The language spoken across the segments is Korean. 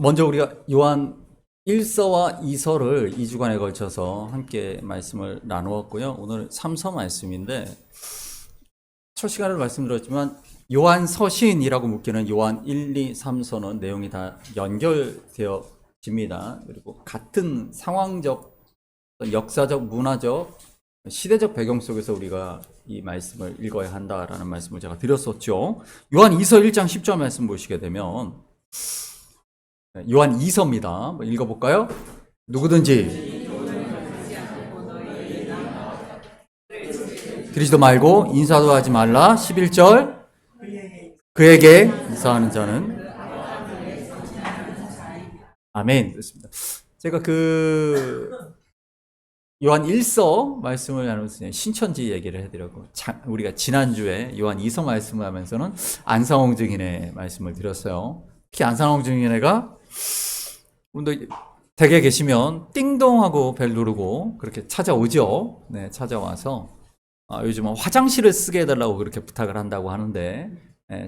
먼저 우리가 요한 1서와 2서를 2주간에 걸쳐서 함께 말씀을 나누었고요. 오늘 3서 말씀인데 첫 시간에도 말씀드렸지만 요한 서신이라고 묶이는 요한 1, 2, 3서는 내용이 다 연결되어집니다. 그리고 같은 상황적, 역사적, 문화적, 시대적 배경 속에서 우리가 이 말씀을 읽어야 한다라는 말씀을 제가 드렸었죠. 요한 2서 1장 10절 말씀 보시게 되면 요한 2서입니다. 읽어볼까요? 누구든지 그리지도 말고 인사도 하지 말라. 11절 그에게 인사하는 자는 아멘. 그렇습니다. 제가 요한 1서 말씀을 나누면서 신천지 얘기를 해드렸고, 우리가 지난주에 요한 2서 말씀을 하면서는 안상홍 증인의 말씀을 드렸어요. 특히 안상홍 증인회가 여러분들 댁에 계시면 띵동하고 벨 누르고 그렇게 찾아오죠. 네, 찾아와서 요즘은 화장실을 쓰게 해달라고 그렇게 부탁을 한다고 하는데,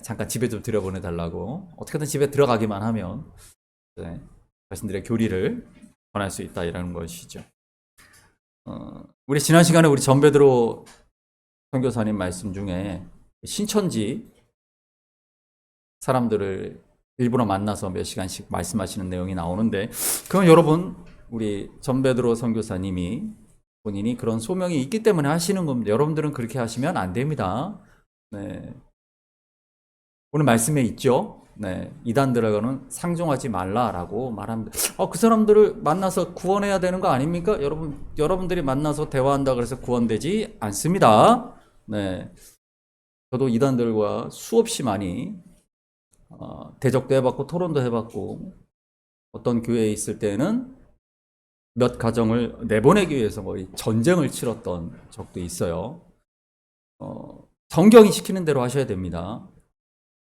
잠깐 집에 좀 들여보내달라고, 어떻게든 집에 들어가기만 하면 자신들의 교리를 전할 수 있다 이라는 것이죠. 우리 지난 시간에 우리 전베드로 선교사님 말씀 중에 신천지 사람들을 일부러 만나서 몇 시간씩 말씀하시는 내용이 나오는데, 그건 여러분 우리 전베드로 선교사님이 본인이 그런 소명이 있기 때문에 하시는 겁니다. 여러분들은 그렇게 하시면 안 됩니다. 네. 오늘 말씀에 있죠. 네. 이단들에게는 상종하지 말라라고 말합니다. 그 사람들을 만나서 구원해야 되는 거 아닙니까? 여러분들이 만나서 대화한다 그래서 구원되지 않습니다. 네. 저도 이단들과 수없이 많이 대적도 해봤고 토론도 해봤고, 어떤 교회에 있을 때는 몇 가정을 내보내기 위해서 거의 전쟁을 치렀던 적도 있어요. 성경이 시키는 대로 하셔야 됩니다.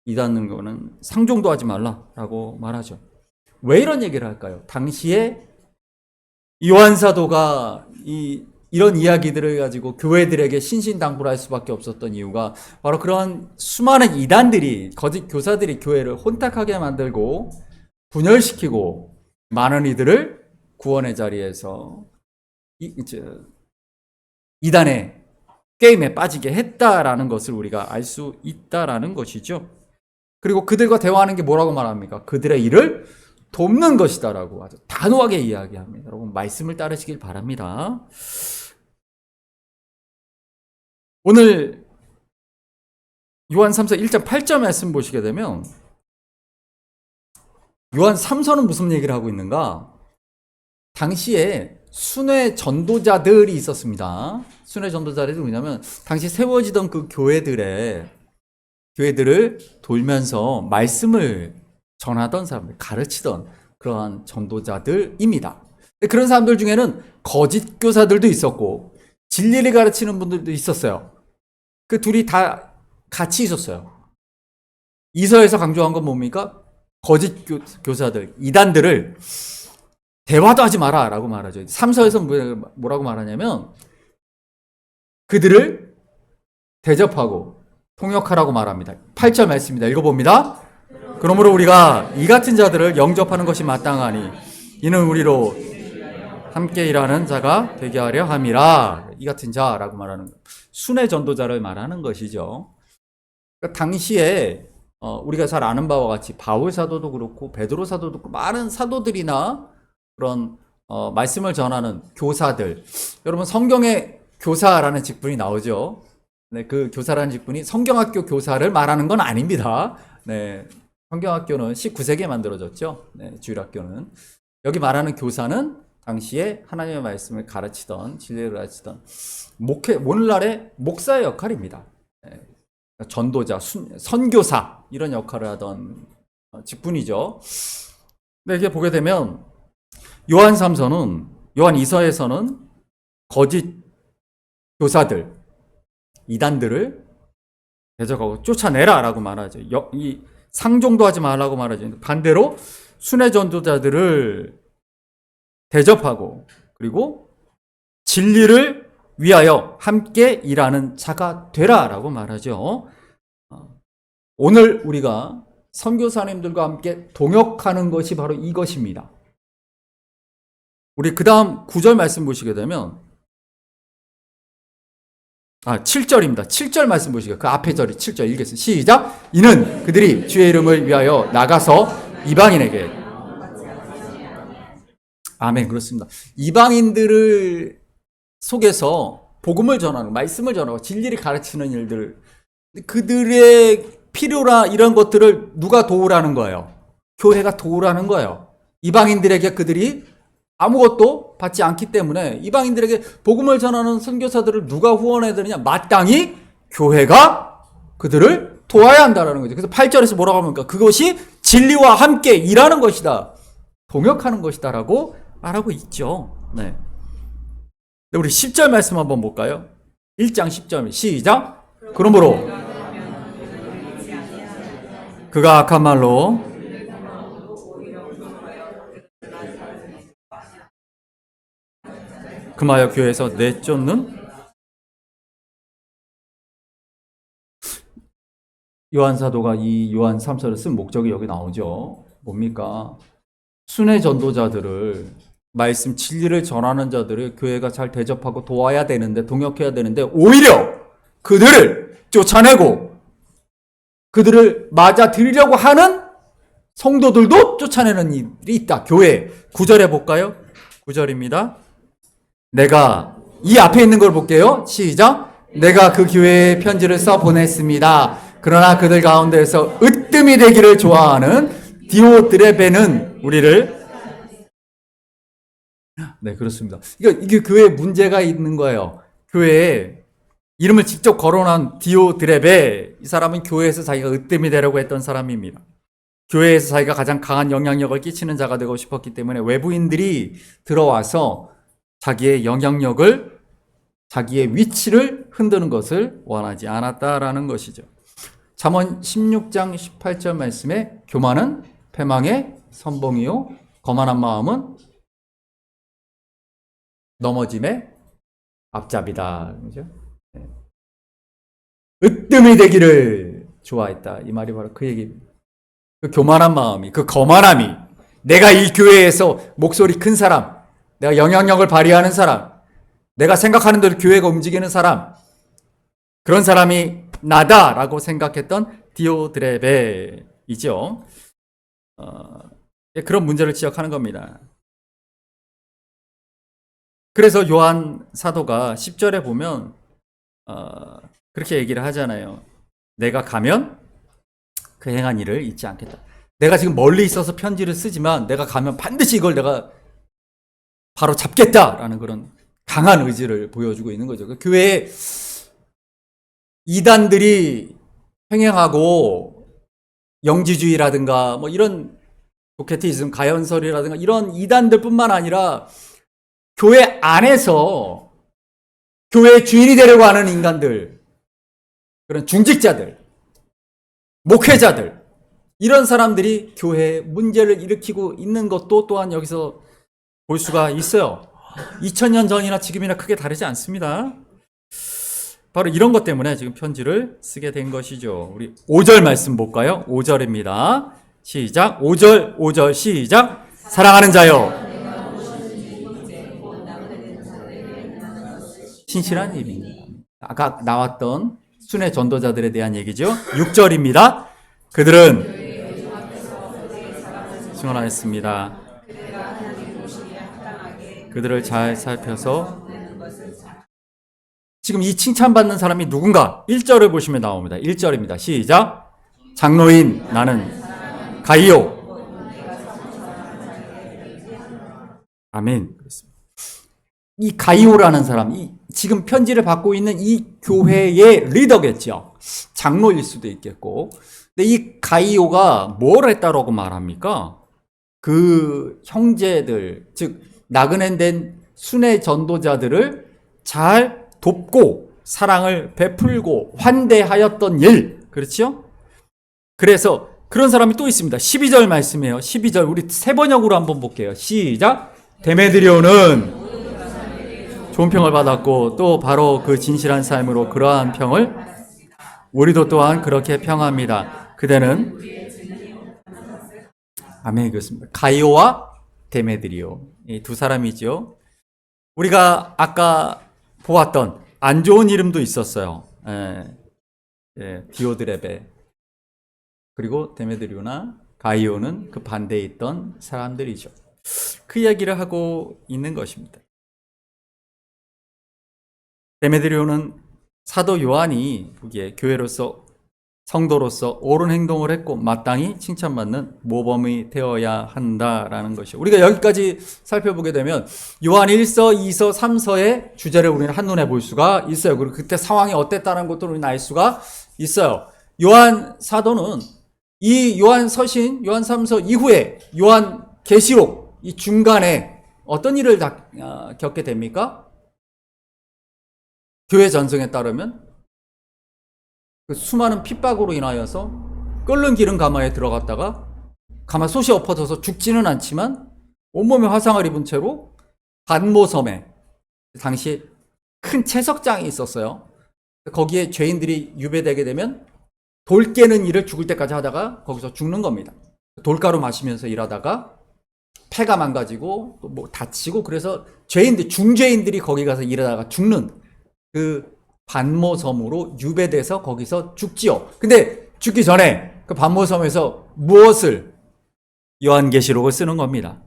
이단는 거는 상종도 하지 말라라고 말하죠. 왜 이런 얘기를 할까요? 당시에 요한 사도가 이런 이야기들을 가지고 교회들에게 신신당부를 할 수밖에 없었던 이유가 바로 그런 수많은 이단들이, 거짓 교사들이 교회를 혼탁하게 만들고 분열시키고 많은 이들을 구원의 자리에서 이단의 게임에 빠지게 했다라는 것을 우리가 알 수 있다라는 것이죠. 그리고 그들과 대화하는 게 뭐라고 말합니까? 그들의 일을 돕는 것이다라고 아주 단호하게 이야기합니다. 여러분 말씀을 따르시길 바랍니다. 오늘 요한 3서 1장 8절 말씀 보시게 되면, 요한 3서는 무슨 얘기를 하고 있는가? 당시에 순회 전도자들이 있었습니다. 순회 전도자들이 뭐냐면 당시 세워지던 그 교회들을 돌면서 말씀을 전하던 사람들, 가르치던 그러한 전도자들입니다. 그런 사람들 중에는 거짓 교사들도 있었고 진리를 가르치는 분들도 있었어요. 그 둘이 다 같이 있었어요. 이서에서 강조한 건 뭡니까? 거짓 교사들, 이단들을 대화도 하지 마라 라고 말하죠. 3서에서 뭐라고 말하냐면 그들을 대접하고 통역하라고 말합니다. 8절 말씀입니다. 읽어봅니다. 그러므로 우리가 이 같은 자들을 영접하는 것이 마땅하니 이는 우리로 함께 일하는 자가 되게 하려 함이라. 이 같은 자라고 말하는 것, 순회 전도자를 말하는 것이죠. 그러니까 당시에 우리가 잘 아는 바와 같이 바울 사도도 그렇고 베드로 사도도 그렇고 많은 사도들이나 그런 말씀을 전하는 교사들, 여러분 성경에 교사라는 직분이 나오죠. 네, 그 교사라는 직분이 성경학교 교사를 말하는 건 아닙니다. 네, 성경학교는 19세기에 만들어졌죠. 네, 주일학교는. 여기 말하는 교사는 당시에 하나님의 말씀을 가르치던, 진리를 가르치던 오늘날의 목사의 역할입니다. 네, 전도자, 선교사 이런 역할을 하던 직분이죠. 네, 이게 보게 되면 요한 3서는, 요한 2서에서는 거짓 교사들, 이단들을 대적하고 쫓아내라 라고 말하죠. 이 상종도 하지 말라고 말하죠. 반대로 순회 전도자들을 대접하고 그리고 진리를 위하여 함께 일하는 자가 되라 라고 말하죠. 오늘 우리가 선교사님들과 함께 동역하는 것이 바로 이것입니다. 우리 그 다음 9절 말씀 보시게 되면 7절입니다. 7절 말씀 보시게 그 앞에 절이 7절 읽겠습니다. 시작. 이는 그들이 주의 이름을 위하여 나가서 이방인에게 아멘. 그렇습니다. 이방인들을 속에서 복음을 전하는, 말씀을 전하고 진리를 가르치는 일들, 그들의 필요나 이런 것들을 누가 도우라는 거예요? 교회가 도우라는 거예요. 이방인들에게 그들이 아무것도 받지 않기 때문에 이방인들에게 복음을 전하는 선교사들을 누가 후원해야 되느냐? 마땅히 교회가 그들을 도와야 한다는 거죠. 그래서 8절에서 뭐라고 합니까? 그것이 진리와 함께 일하는 것이다. 동역하는 것이다라고 말하고 있죠. 네. 우리 10절 말씀 한번 볼까요? 1장 10절 시작. 그러므로 그가 악한 말로 금하여 교회에서 내쫓는 요한 사도가 이 요한 3서를 쓴 목적이 여기 나오죠. 뭡니까? 순회 전도자들을, 말씀 진리를 전하는 자들을 교회가 잘 대접하고 도와야 되는데, 동역해야 되는데 오히려 그들을 쫓아내고 그들을 맞아들이려고 하는 성도들도 쫓아내는 일이 있다. 교회 9절에 볼까요? 9절입니다. 내가 이 앞에 있는 걸 볼게요. 시작. 내가 그 교회에 편지를 써 보냈습니다. 그러나 그들 가운데에서 으뜸이 되기를 좋아하는 디오드레베는 우리를 네, 그렇습니다. 이게 교회에 문제가 있는 거예요. 교회에 이름을 직접 거론한 디오드레베, 이 사람은 교회에서 자기가 으뜸이 되려고 했던 사람입니다. 교회에서 자기가 가장 강한 영향력을 끼치는 자가 되고 싶었기 때문에 외부인들이 들어와서 자기의 영향력을, 자기의 위치를 흔드는 것을 원하지 않았다라는 것이죠. 잠언 16장 18절 말씀에 교만은 패망의 선봉이요 거만한 마음은 넘어짐의 앞잡이다. 그죠? 네. 으뜸이 되기를 좋아했다. 이 말이 바로 그 얘기입니다. 그 교만한 마음이, 그 거만함이, 내가 이 교회에서 목소리 큰 사람, 내가 영향력을 발휘하는 사람, 내가 생각하는 대로 교회가 움직이는 사람, 그런 사람이 나다라고 생각했던 디오드레베이죠. 그런 문제를 지적하는 겁니다. 그래서 요한 사도가 10절에 보면 그렇게 얘기를 하잖아요. 내가 가면 그 행한 일을 잊지 않겠다. 내가 지금 멀리 있어서 편지를 쓰지만 내가 가면 반드시 이걸 내가 바로 잡겠다라는 그런 강한 의지를 보여주고 있는 거죠. 그 교회에 이단들이 횡행하고 영지주의라든가 뭐 이런 도케티즘, 가연설이라든가 이런 이단들뿐만 아니라 교회 안에서 교회의 주인이 되려고 하는 인간들, 그런 중직자들, 목회자들, 이런 사람들이 교회에 문제를 일으키고 있는 것도 또한 여기서 볼 수가 있어요. 2000년 전이나 지금이나 크게 다르지 않습니다. 바로 이런 것 때문에 지금 편지를 쓰게 된 것이죠. 우리 5절 말씀 볼까요? 5절입니다. 시작. 5절 시작. 사랑하는 자여, 신실한 입입니다. 아까 나왔던 순회 전도자들에 대한 얘기죠. 6절입니다. 그들은 승언하였습니다. 그들을 잘 살펴서, 지금 이 칭찬받는 사람이 누군가? 1절을 보시면 나옵니다. 1절입니다. 시작. 장로인 나는 가이오. 아멘. 이 가이오라는 사람, 지금 편지를 받고 있는 이 교회의 리더겠죠. 장로일 수도 있겠고. 근데 이 가이오가 뭘 했다라고 말합니까? 그 형제들, 즉 나그네 된 순회 전도자들을 잘 돕고 사랑을 베풀고 환대하였던 일. 그렇죠? 그래서 그런 사람이 또 있습니다. 12절 말씀이에요. 12절 우리 세 번역으로 한번 볼게요. 시작. 데메드리오는 좋은 평을 받았고 또 바로 그 진실한 삶으로 그러한 평을 우리도 또한 그렇게 평합니다. 그대는 아멘. 그렇습니다. 가이오와 데메드리오. 이 두 사람이죠. 우리가 아까 보았던 안 좋은 이름도 있었어요. 디오드레베. 그리고 데메드리오나 가이오는 그 반대에 있던 사람들이죠. 그 이야기를 하고 있는 것입니다. 데메드리오는 사도 요한이 거기에 교회로서 성도로서 옳은 행동을 했고 마땅히 칭찬받는 모범이 되어야 한다라는 것이죠. 우리가 여기까지 살펴보게 되면 요한 1서, 2서, 3서의 주제를 우리는 한눈에 볼 수가 있어요. 그리고 그때 상황이 어땠다는 것도 우리는 알 수가 있어요. 요한 사도는 이 요한 서신, 요한 3서 이후에 요한 계시록 이 중간에 어떤 일을 겪게 됩니까? 교회 전승에 따르면 그 수많은 핍박으로 인하여서 끓는 기름 가마에 들어갔다가 가마솥이 엎어져서 죽지는 않지만 온몸에 화상을 입은 채로 반모섬에 당시 큰 채석장이 있었어요. 거기에 죄인들이 유배되게 되면 돌 깨는 일을 죽을 때까지 하다가 거기서 죽는 겁니다. 돌가루 마시면서 일하다가 폐가 망가지고 또 뭐 다치고 그래서 죄인들, 중죄인들이 거기 가서 일하다가 죽는 그 반모섬으로 유배돼서 거기서 죽지요. 근데 죽기 전에 그 반모섬에서 무엇을 요한계시록을 쓰는 겁니다.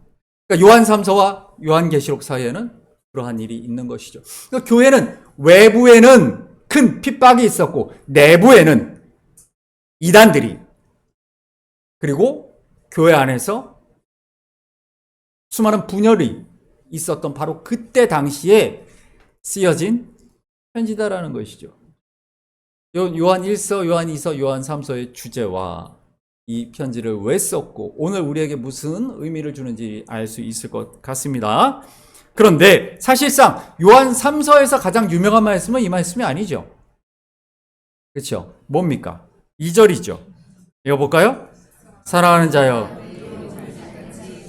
그러니까 요한 3서와 요한계시록 사이에는 그러한 일이 있는 것이죠. 그러니까 교회는 외부에는 큰 핍박이 있었고 내부에는 이단들이 그리고 교회 안에서 수많은 분열이 있었던 바로 그때 당시에 쓰여진 편지다라는 것이죠. 요한 1서, 요한 2서, 요한 3서의 주제와 이 편지를 왜 썼고 오늘 우리에게 무슨 의미를 주는지 알 수 있을 것 같습니다. 그런데 사실상 요한 3서에서 가장 유명한 말씀은 이 말씀이 아니죠. 그렇죠? 뭡니까? 2절이죠. 읽어볼까요? 사랑하는 자여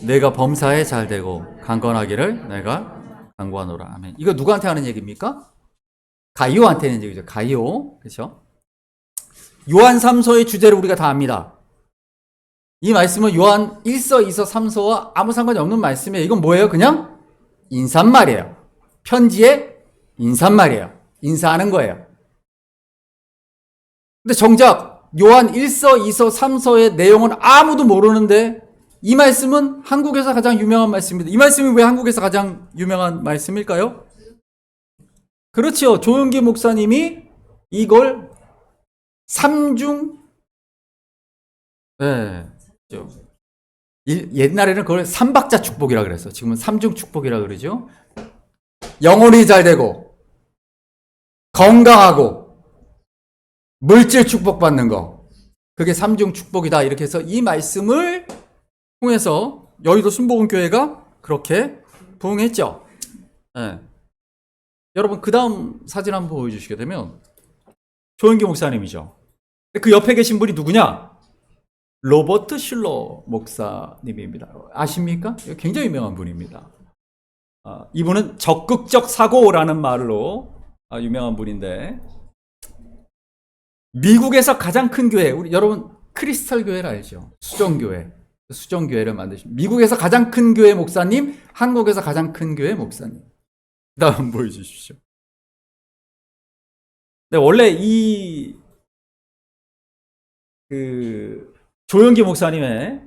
내가 범사에 잘되고 강건하기를 내가 간구하노라. 아멘. 이거 누구한테 하는 얘기입니까? 가이오한테 하는 얘기죠. 가이오. 그렇죠? 요한 3서의 주제를 우리가 다 압니다. 이 말씀은 요한 1서, 2서, 3서와 아무 상관이 없는 말씀이에요. 이건 뭐예요? 그냥 인사말이에요. 편지의 인사말이에요. 인사하는 거예요. 근데 정작 요한 1서, 2서, 3서의 내용은 아무도 모르는데 이 말씀은 한국에서 가장 유명한 말씀입니다. 이 말씀이 왜 한국에서 가장 유명한 말씀일까요? 그렇죠. 조용기 목사님이 이걸 옛날에는 그걸 삼박자 축복이라 그랬어. 지금은 삼중 축복이라 그러죠. 영혼이 잘 되고 건강하고 물질 축복받는 거. 그게 삼중 축복이다. 이렇게 해서 이 말씀을 통해서 여의도 순복음교회가 그렇게 부응했죠. 네. 여러분 그 다음 사진 한번 보여주시게 되면 조영기 목사님이죠. 그 옆에 계신 분이 누구냐? 로버트 슐러 목사님입니다. 아십니까? 굉장히 유명한 분입니다. 이분은 적극적 사고라는 말로 유명한 분인데 미국에서 가장 큰 교회, 우리 여러분 크리스탈 교회를 알죠? 수정교회를 만드신 미국에서 가장 큰 교회 목사님, 한국에서 가장 큰 교회 목사님. 그 다음 보여주십시오. 네, 원래 조영기 목사님의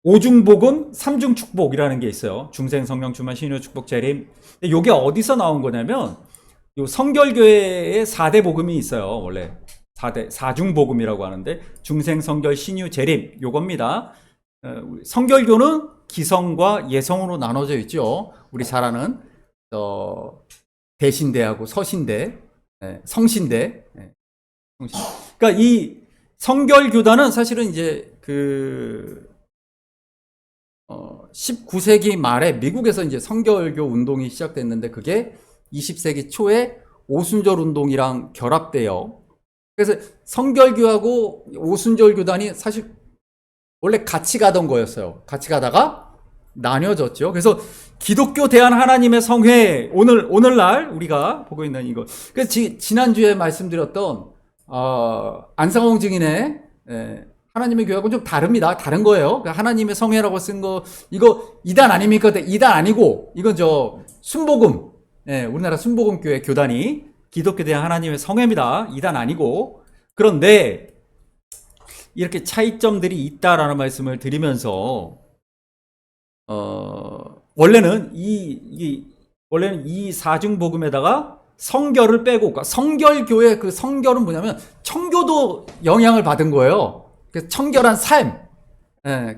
오중복음 삼중축복이라는 게 있어요. 중생, 성령, 주만, 신유, 축복, 재림. 이게 어디서 나온 거냐면 요 성결교회의 4대 복음이 있어요. 원래 4중복음이라고 하는데 중생, 성결, 신유, 재림 요겁니다. 성결교는 기성과 예성으로 나눠져 있죠. 우리 잘 아는 대신대하고 서신대, 성신대. 그러니까 이 성결교단은 사실은 이제 19세기 말에 미국에서 이제 성결교 운동이 시작됐는데 그게 20세기 초에 오순절 운동이랑 결합돼요. 그래서 성결교하고 오순절 교단이 사실 원래 같이 가던 거였어요. 같이 가다가 나뉘어졌죠. 그래서 기독교 대한 하나님의 성회, 오늘날 우리가 보고 있는 이거. 그래서 지난주에 말씀드렸던, 안상홍 증인의 하나님의 교회하고는 좀 다릅니다. 다른 거예요. 하나님의 성회라고 쓴 거, 이거 이단 아닙니까? 이단 아니고, 이건 순복음. 예, 우리나라 순복음교회 교단이 기독교에 대한 하나님의 성회입니다. 이단 아니고. 그런데, 이렇게 차이점들이 있다라는 말씀을 드리면서, 원래는 이 사중복음에다가 성결을 빼고, 그러니까 성결교회 그 성결은 뭐냐면, 청교도 영향을 받은 거예요. 그래서 청결한 삶,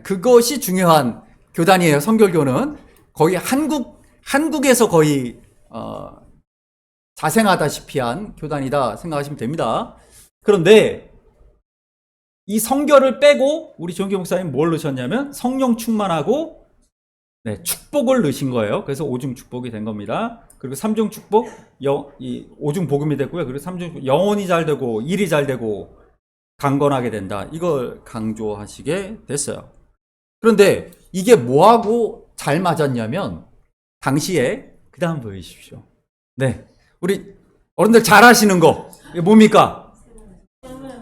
그것이 중요한 교단이에요. 성결교는 거의 한국에서 거의 자생하다시피 한 교단이다 생각하시면 됩니다. 그런데 이 성결을 빼고 우리 조은기 목사님 뭘 넣으셨냐면 성령 충만하고 축복을 넣으신 거예요. 그래서 오중 축복이 된 겁니다. 그리고 삼중 축복, 오중 복음이 됐고요. 그리고 삼중 축복, 영혼이 잘 되고 일이 잘 되고 강건하게 된다. 이걸 강조하시게 됐어요. 그런데 이게 뭐하고 잘 맞았냐면 당시에 그 다음 보여주십시오. 네, 우리 어른들 잘 아시는 거 이게 뭡니까?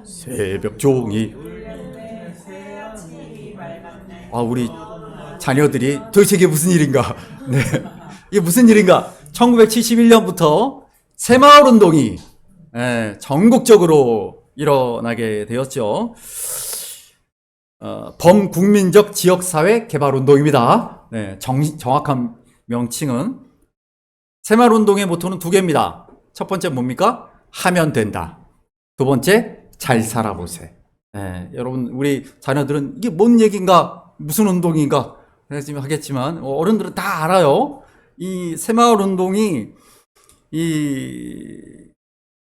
새벽 종이. 우리 자녀들이 도대체 이게 무슨 일인가? 네, 이게 무슨 일인가? 1971년부터 새마을운동이 전국적으로 일어나게 되었죠. 범국민적 지역사회 개발운동입니다. 네, 정확한 명칭은 새마을운동의 모토는 두 개입니다. 첫 번째 뭡니까? 하면 된다. 두 번째 잘 살아보세. 네, 여러분 우리 자녀들은 이게 뭔 얘기인가? 무슨 운동인가? 하겠지만 어른들은 다 알아요. 이 새마을운동이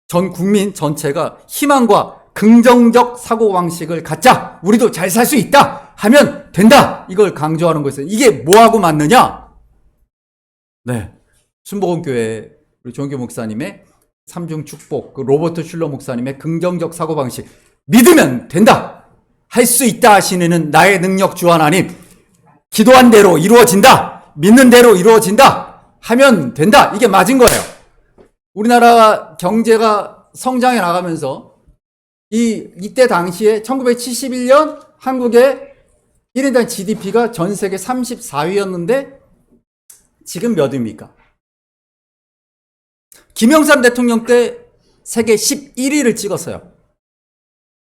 전 국민 전체가 희망과 긍정적 사고방식을 갖자, 우리도 잘 살 수 있다 하면 된다, 이걸 강조하는 거였어요. 이게 뭐하고 맞느냐? 네, 순복음교회 우리 조은기 목사님의 삼중 축복, 로버트 슐러 목사님의 긍정적 사고방식, 믿으면 된다, 할 수 있다 하시는 나의 능력 주 하나님, 기도한 대로 이루어진다, 믿는 대로 이루어진다 하면 된다, 이게 맞은 거예요. 우리나라 경제가 성장해 나가면서 이때 당시에 1971년 한국의 1인당 GDP가 전 세계 34위였는데 지금 몇 위입니까? 김영삼 대통령 때 세계 11위를 찍었어요.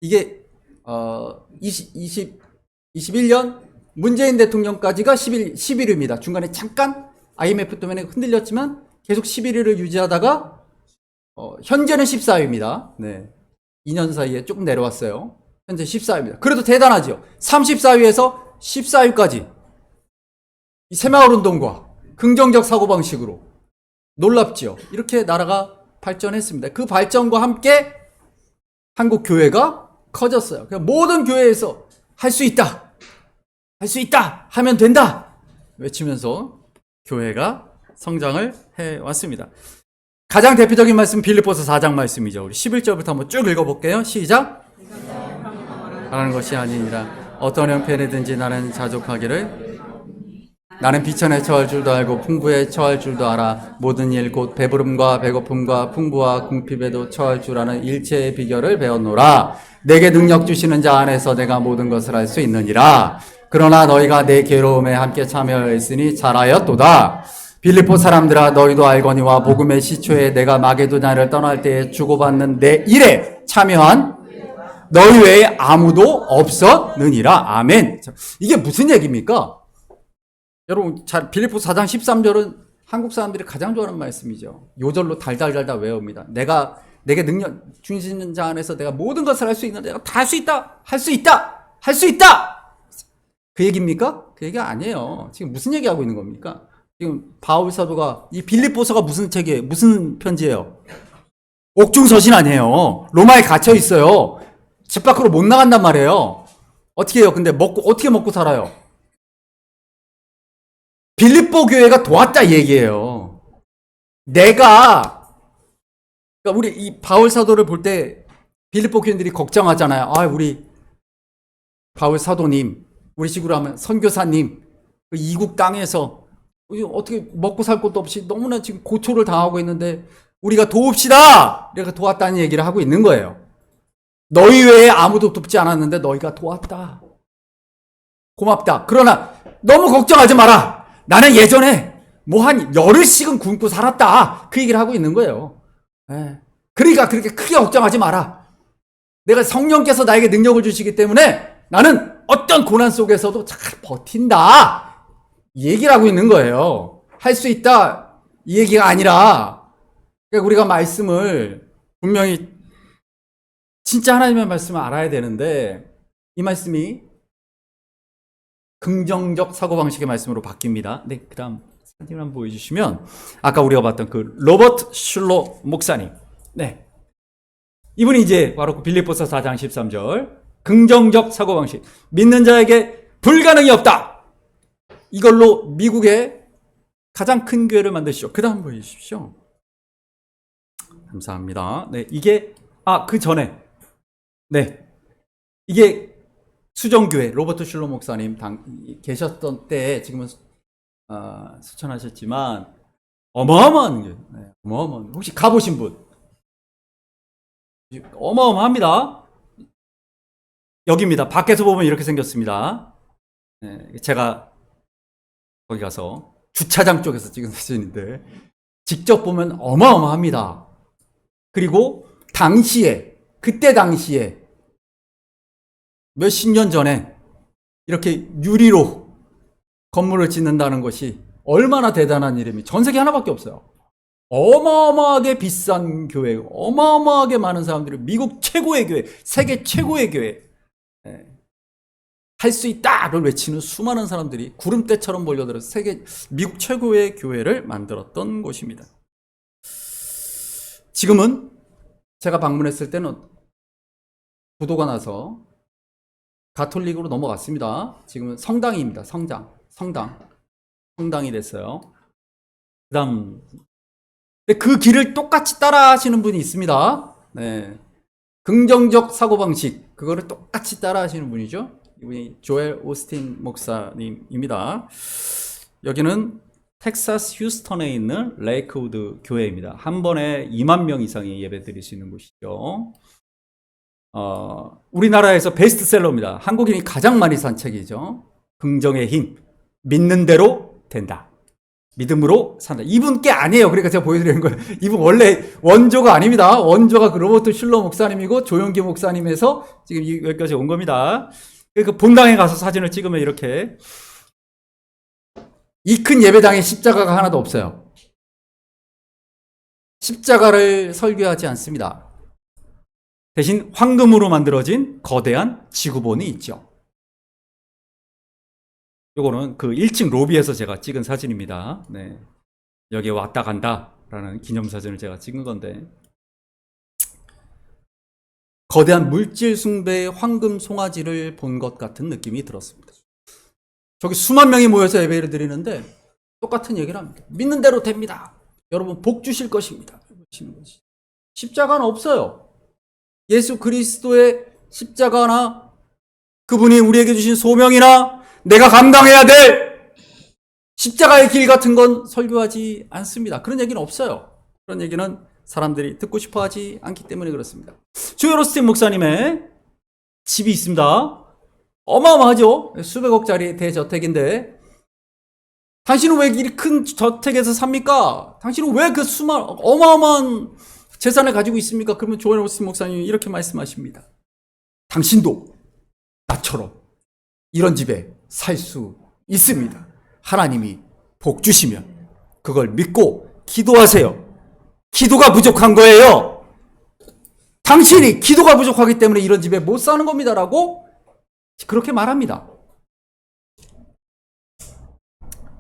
이게 21년 문재인 대통령까지가 11위입니다. 중간에 잠깐 IMF 때문에 흔들렸지만 계속 11위를 유지하다가 현재는 14위입니다. 네. 2년 사이에 조금 내려왔어요. 현재 14위입니다. 그래도 대단하죠. 34위에서 14위까지 이 새마을운동과 긍정적 사고방식으로 놀랍지요. 이렇게 나라가 발전했습니다. 그 발전과 함께 한국 교회가 커졌어요. 모든 교회에서 할 수 있다, 할 수 있다 하면 된다 외치면서 교회가 성장을 해왔습니다. 가장 대표적인 말씀 빌립보서 4장 말씀이죠. 우리 11절부터 한번 쭉 읽어볼게요. 시작. 하라는 것이 아니니라 어떤 형편이든지 나는 자족하기를, 나는 비천에 처할 줄도 알고 풍부에 처할 줄도 알아. 모든 일 곧 배부름과 배고픔과 풍부와 궁핍에도 처할 줄 아는 일체의 비결을 배웠노라. 내게 능력 주시는 자 안에서 내가 모든 것을 할 수 있느니라. 그러나 너희가 내 괴로움에 함께 참여했으니 잘하였도다. 빌립보 사람들아, 너희도 알거니와 복음의 시초에 내가 마게도냐를 떠날 때에 주고받는 내 일에 참여한 너희 외에 아무도 없었느니라. 아멘. 이게 무슨 얘기입니까? 여러분, 빌립보 4장 13절은 한국 사람들이 가장 좋아하는 말씀이죠. 요절로 달달달달 외웁니다. 내게 능력 주시는 자 안에서 내가 모든 것을 할 수 있는데 내가 다 할 수 있다, 할 수 있다, 할 수 있다. 그 얘기입니까? 그 얘기가 아니에요. 지금 무슨 얘기하고 있는 겁니까? 지금 바울 사도가 이 빌립보서가 무슨 책이에요? 무슨 편지예요? 옥중서신 아니에요. 로마에 갇혀 있어요. 집 밖으로 못 나간단 말이에요. 어떻게 해요? 근데 어떻게 먹고 살아요? 빌립보 교회가 도왔다 얘기예요. 그러니까 우리 이 바울 사도를 볼 때 빌립보 교인들이 걱정하잖아요. 우리 바울 사도님, 우리 식으로 하면 선교사님, 그 이국 땅에서 어떻게 먹고 살 것도 없이 너무나 지금 고초를 당하고 있는데 우리가 도웁시다! 이렇게 도왔다는 얘기를 하고 있는 거예요. 너희 외에 아무도 돕지 않았는데 너희가 도왔다. 고맙다. 그러나 너무 걱정하지 마라. 나는 예전에 뭐 한 열흘씩은 굶고 살았다. 그 얘기를 하고 있는 거예요. 예. 그러니까 그렇게 크게 걱정하지 마라. 내가 성령께서 나에게 능력을 주시기 때문에 나는 어떤 고난 속에서도 잘 버틴다. 이 얘기를 하고 있는 거예요. 할 수 있다. 이 얘기가 아니라 그러니까 우리가 말씀을 분명히 진짜 하나님의 말씀을 알아야 되는데 이 말씀이 긍정적 사고방식의 말씀으로 바뀝니다. 네, 그 다음 사진 한번 보여주시면 아까 우리가 봤던 그 로버트 슐러 목사님. 네. 이분이 이제 바로 그 빌립보서 4장 13절 긍정적 사고방식 믿는 자에게 불가능이 없다. 이걸로 미국의 가장 큰 교회를 만드시죠. 그 다음 보여주십시오. 감사합니다. 네, 이게 그 전에 네, 이게 수정교회 로버트 슐러 목사님 계셨던 때에 지금은 수천하셨지만 어마어마한 게 네, 어마어마한 혹시 가보신 분 어마어마합니다. 여기입니다. 밖에서 보면 이렇게 생겼습니다. 네, 제가 거기 가서 주차장 쪽에서 찍은 사진인데 직접 보면 어마어마합니다. 그리고 그때 당시에 몇십 년 전에 이렇게 유리로 건물을 짓는다는 것이 얼마나 대단한 일입니까? 전 세계 하나밖에 없어요. 어마어마하게 비싼 교회, 어마어마하게 많은 사람들이 미국 최고의 교회, 세계 최고의 교회, 할 수 있다를 외치는 수많은 사람들이 구름대처럼 몰려들어서 미국 최고의 교회를 만들었던 곳입니다. 지금은 제가 방문했을 때는 부도가 나서 가톨릭으로 넘어갔습니다. 지금은 성당입니다. 성당이 됐어요. 그 다음, 그 길을 똑같이 따라 하시는 분이 있습니다. 네. 긍정적 사고방식, 그거를 똑같이 따라 하시는 분이죠. 이분이 조엘 오스틴 목사님입니다. 여기는 텍사스 휴스턴에 있는 레이크우드 교회입니다. 한 번에 2만 명 이상이 예배 드릴 수 있는 곳이죠. 우리나라에서 베스트셀러입니다. 한국인이 가장 많이 산 책이죠. 긍정의 힘, 믿는 대로 된다. 믿음으로 산다. 이분께 아니에요. 그러니까 제가 보여드리는 거예요. 이분 원래 원조가 아닙니다. 원조가 그 로버트 슐러 목사님이고 조용기 목사님에서 지금 여기까지 온 겁니다. 그 본당에 가서 사진을 찍으면 이렇게 이 큰 예배당에 십자가가 하나도 없어요. 십자가를 설교하지 않습니다. 대신 황금으로 만들어진 거대한 지구본이 있죠. 요거는 그 1층 로비에서 제가 찍은 사진입니다. 네. 여기에 왔다 간다 라는 기념사진을 제가 찍은 건데 거대한 물질 숭배의 황금 송아지를 본 것 같은 느낌이 들었습니다. 저기 수만 명이 모여서 예배를 드리는데 똑같은 얘기를 합니다. 믿는 대로 됩니다. 여러분 복 주실 것입니다. 십자가는 없어요. 예수 그리스도의 십자가나 그분이 우리에게 주신 소명이나 내가 감당해야 될 십자가의 길 같은 건 설교하지 않습니다. 그런 얘기는 없어요. 그런 얘기는 사람들이 듣고 싶어 하지 않기 때문에 그렇습니다. 조엘 오스틴 목사님의 집이 있습니다. 어마어마하죠? 수백억짜리 대저택인데 당신은 왜 이리 큰 저택에서 삽니까? 당신은 왜 그 어마어마한 재산을 가지고 있습니까? 그러면 조엘 오스틴 목사님이 이렇게 말씀하십니다. 당신도 나처럼 이런 집에 살 수 있습니다. 하나님이 복 주시면 그걸 믿고 기도하세요. 기도가 부족한 거예요. 당신이 기도가 부족하기 때문에 이런 집에 못 사는 겁니다라고 그렇게 말합니다.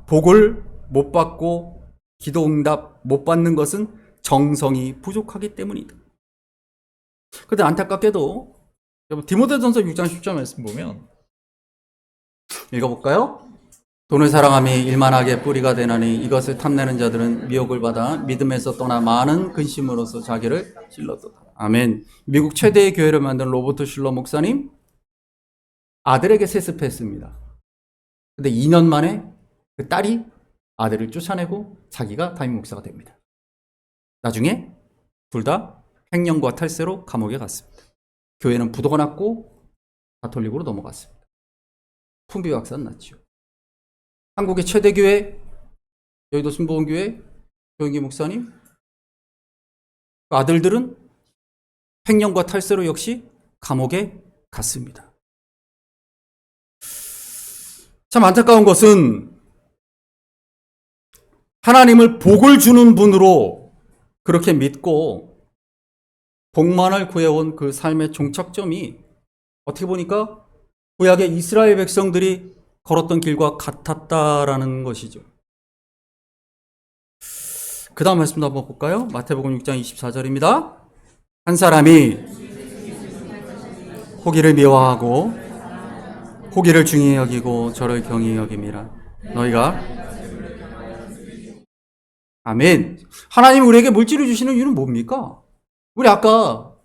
복을 못 받고 기도 응답 못 받는 것은 정성이 부족하기 때문이다. 그런데 안타깝게도 디모데전서 6장 10절 말씀 보면 읽어볼까요? 돈을 사랑함이 일만하게 뿌리가 되나니 이것을 탐내는 자들은 미혹을 받아 믿음에서 떠나 많은 근심으로서 자기를 찔렀도다. 아멘. 미국 최대의 교회를 만든 로버트 슐러 목사님 아들에게 세습했습니다. 근데 2년 만에 그 딸이 아들을 쫓아내고 자기가 담임 목사가 됩니다. 나중에 둘 다 횡령과 탈세로 감옥에 갔습니다. 교회는 부도가 났고 가톨릭으로 넘어갔습니다. 풍비박산 났죠. 한국의 최대 교회, 여의도 순복음교회 조영기 목사님, 그 아들들은 횡령과 탈세로 역시 감옥에 갔습니다. 참 안타까운 것은 하나님을 복을 주는 분으로 그렇게 믿고 복만을 구해온 그 삶의 종착점이 어떻게 보니까 구약의 이스라엘 백성들이 걸었던 길과 같았다라는 것이죠. 그 다음 말씀도 한번 볼까요? 마태복음 6장 24절입니다. 한 사람이 호기를 미워하고 호기를 중히 여기고 저를 경히 여김이라. 너희가 아멘. 하나님이 우리에게 물질을 주시는 이유는 뭡니까? 우리 아까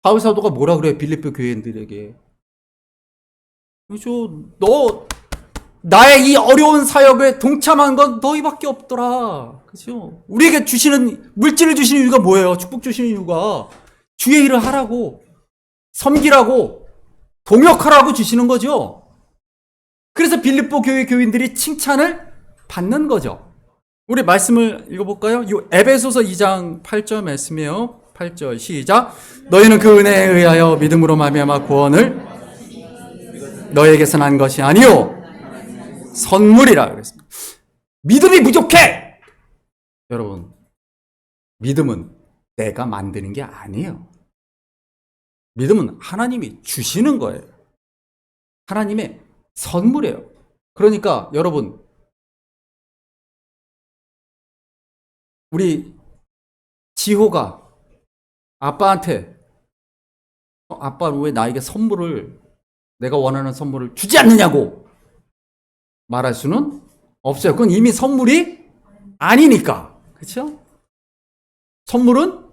바울 사도가 뭐라 그래요? 빌립보 교회인들에게. 그렇죠. 너 나의 이 어려운 사역에 동참한 건 너희밖에 없더라. 그렇죠? 우리에게 주시는 물질을 주시는 이유가 뭐예요? 축복 주시는 이유가 주의 일을 하라고, 섬기라고, 동역하라고 주시는 거죠. 그래서 빌립보 교회 교인들이 칭찬을 받는 거죠. 우리 말씀을 읽어볼까요? 이 에베소서 2장 8절 말씀이에요. 8절 시작. 너희는 그 은혜에 의하여 믿음으로 말미암아 구원을 너희에게서 난 것이 아니요 선물이라 그랬습니다. 믿음이 부족해. 여러분, 믿음은 내가 만드는 게 아니에요. 믿음은 하나님이 주시는 거예요. 하나님의 선물이에요. 그러니까 여러분, 우리 지호가 아빠한테 아빠는 왜 나에게 선물을, 내가 원하는 선물을 주지 않느냐고 말할 수는 없어요. 그건 이미 선물이 아니니까. 그렇죠? 선물은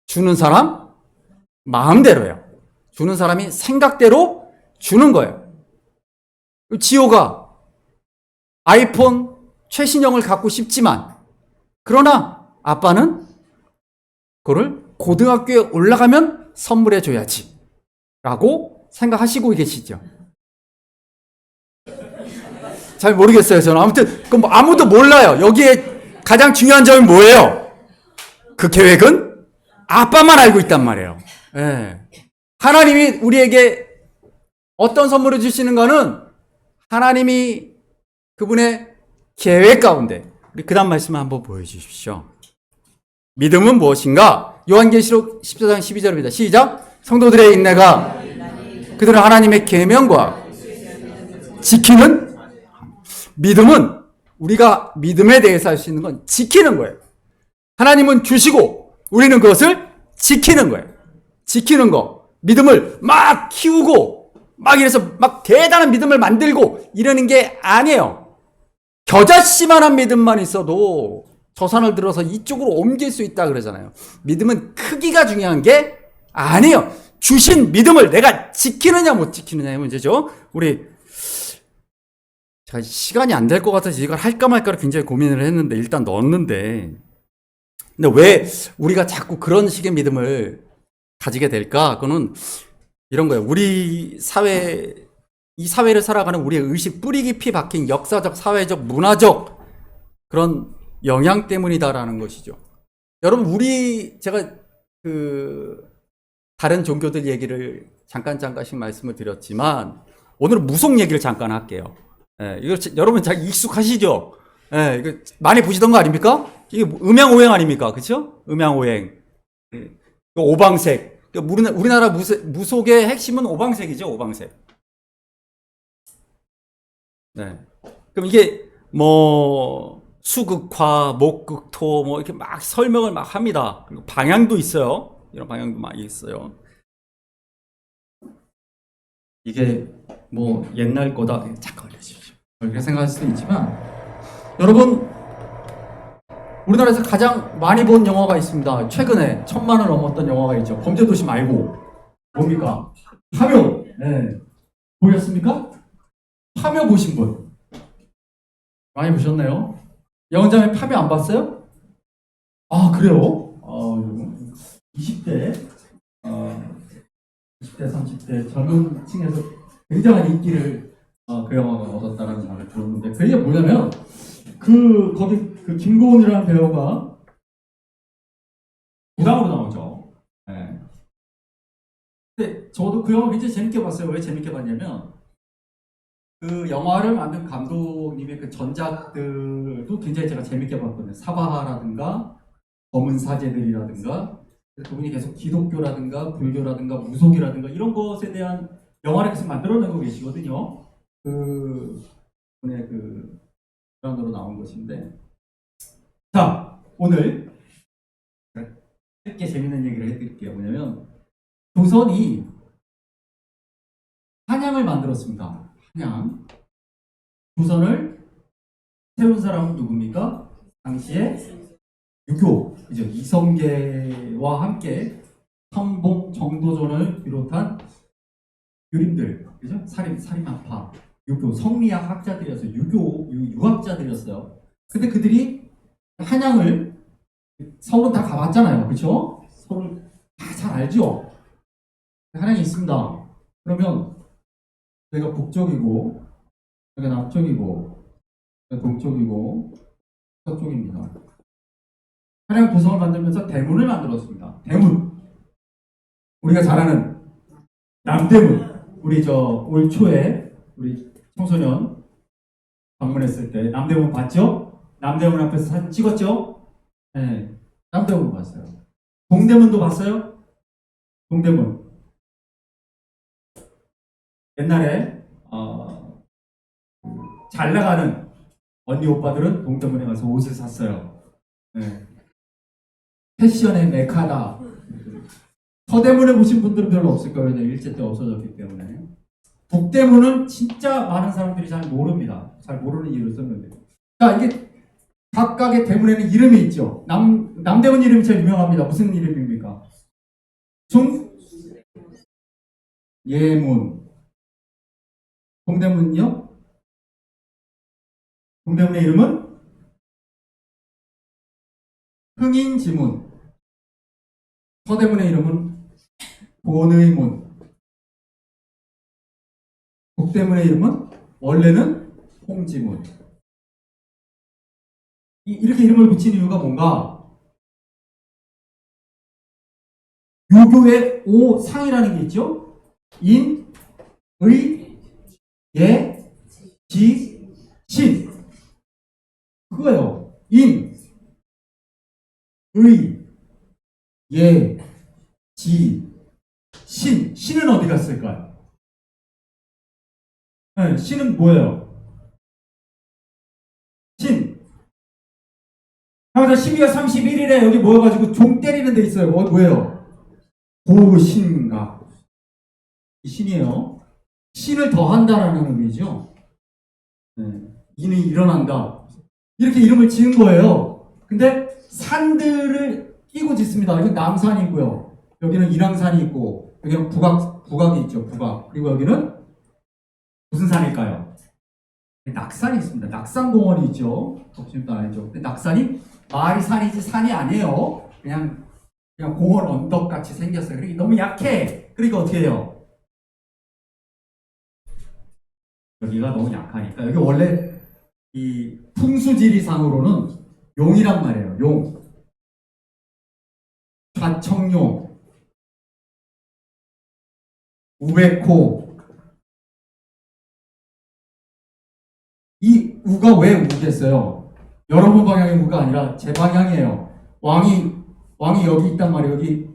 주는 사람 마음대로예요. 주는 사람이 생각대로 주는 거예요. 지호가 아이폰 최신형을 갖고 싶지만, 그러나 아빠는 그거를 고등학교에 올라가면 선물해 줘야지 라고 생각하시고 계시죠. 잘 모르겠어요. 저는 아무튼 그럼 아무도 몰라요. 여기에 가장 중요한 점이 뭐예요? 그 계획은 아빠만 알고 있단 말이에요. 네. 하나님이 우리에게 어떤 선물을 주시는가는 하나님이 그분의 계획 가운데. 우리 그 다음 말씀을 한번 보여주십시오. 믿음은 무엇인가? 요한계시록 14장 12절입니다. 시작. 성도들의 인내가 그들은 하나님의 계명과 지키는, 믿음은 우리가 믿음에 대해서 할 수 있는 건 지키는 거예요. 하나님은 주시고 우리는 그것을 지키는 거예요. 지키는 거. 믿음을 막 키우고 막 이래서 막 대단한 믿음을 만들고 이러는 게 아니에요. 겨자씨만한 믿음만 있어도 저 산을 들어서 이쪽으로 옮길 수 있다 그러잖아요. 믿음은 크기가 중요한 게 아니에요. 주신 믿음을 내가 지키느냐 못 지키느냐의 문제죠. 우리 제가 시간이 안 될 것 같아서 이걸 할까 말까를 굉장히 고민을 했는데 일단 넣었는데, 근데 왜 우리가 자꾸 그런 식의 믿음을 가지게 될까? 그거는 이런 거예요. 우리 사회, 이 사회를 살아가는 우리의 의식 뿌리 깊이 박힌 역사적, 사회적, 문화적 그런 영향 때문이다라는 것이죠. 여러분, 제가 다른 종교들 얘기를 잠깐씩 말씀을 드렸지만 오늘은 무속 얘기를 잠깐 할게요. 예, 이거 여러분 잘 익숙하시죠? 예, 이거 많이 보시던 거 아닙니까? 이게 음양오행 아닙니까? 그렇죠? 음양오행. 오방색. 우리나라 무속의 핵심은 오방색이죠, 오방색. 네. 그럼 이게 수극화, 목극토 이렇게 막 설명을 막 합니다. 그리고 방향도 있어요. 이런 방향도 많이 있어요. 이게 옛날 거다. 잠깐 올려주십시오. 그렇게 생각할 수도 있지만, 여러분, 우리나라에서 가장 많이 본 영화가 있습니다. 최근에 1,000만을 넘었던 영화가 있죠. 범죄도시 말고. 뭡니까? 파묘. 네. 보셨습니까? 파묘 보신 분? 많이 보셨네요. 영장의 파묘 안 봤어요? 아, 그래요? 20대 20대, 30대 젊은 층에서 굉장한 인기를 그 영화가 얻었다라는 말을 들었는데 그게 뭐냐면 거기 그 김고은이라는 배우가 무당으로 나오죠. 네. 근데 저도 그 영화 굉장히 재밌게 봤어요. 왜 재밌게 봤냐면 그 영화를 만든 감독님의 그 전작들도 굉장히 제가 재밌게 봤거든요. 사바하라든가 검은 사제들이라든가 그분이 계속 기독교라든가 불교라든가 무속이라든가 이런 것에 대한 영화를 계속 만들어내고 계시거든요. 그 분의 그 드라마로 나온 것인데 자 오늘 짧게 재밌는 얘기를 해드릴게요. 뭐냐면 조선이 한양을 만들었습니다. 한양. 조선을 세운 사람은 누굽니까? 당시에 유교, 그죠? 이성계와 함께 선봉, 정도전을 비롯한 유림들, 그죠? 살인마파, 유교, 성리학 학자들이었어요. 유학자들이었어요. 근데 그들이 한양을 서울은 다 가봤잖아요. 그죠? 서울 다 잘 알죠? 한양이 있습니다. 그러면 여기가 북쪽이고, 여기가 남쪽이고, 여기가 동쪽이고, 서쪽입니다. 한양 도성을 만들면서 대문을 만들었습니다. 대문. 우리가 잘 아는 남대문. 우리 올 초에 우리 청소년 방문했을 때 남대문 봤죠? 남대문 앞에서 사진 찍었죠? 네. 남대문 봤어요. 동대문도 봤어요? 동대문. 옛날에 잘 나가는 언니 오빠들은 동대문에 가서 옷을 샀어요. 네. 패션의 메카다. 서대문에 보신 분들은 별로 없을 거예요. 왜냐면 일제 때 없어졌기 때문에. 북대문은 진짜 많은 사람들이 잘 모릅니다. 잘 모르는 이유를 썼는데. 자, 이게 각각의 대문에는 이름이 있죠. 남대문 이름이 제일 유명합니다. 무슨 이름입니까? 예문. 동대문요? 동대문의 이름은 흥인지문. 서대문의 이름은 본의문. 북대문의 이름은 원래는 홍지문. 이렇게 이름을 붙인 이유가 뭔가? 유교의 오상이라는 게 있죠? 인, 의, 예, 지, 신. 그거예요. 인, 의, 예, 지, 신. 신은 어디 갔을까요? 네, 신은 뭐예요? 신. 항상 12월 31일에 여기 모여가지고 종 때리는 데 있어요. 뭐예요? 고신각. 이 신이에요. 신을 더한다라는 의미죠. 네. 인이 일어난다. 이렇게 이름을 지은 거예요. 근데 산들을 끼고 짓습니다. 여기 남산이고요. 여기는 인왕산이 있고, 여기는 북악이 있죠. 북악. 그리고 여기는 무슨 산일까요? 낙산이 있습니다. 낙산공원이 있죠. 덕심도 알죠. 근데 낙산이 말이 산이지 산이 아니에요. 그냥 공원 언덕 같이 생겼어요. 그러니까 너무 약해. 그러니까 어떻게 해요? 여기가 너무 약하니까 여기 원래 이 풍수지리상으로는 용이란 말이에요. 용. 좌청용, 우백호. 이 우가 왜 우겠어요? 여러분 방향의 우가 아니라 제 방향이에요. 왕이 여기 있단 말이에요. 여기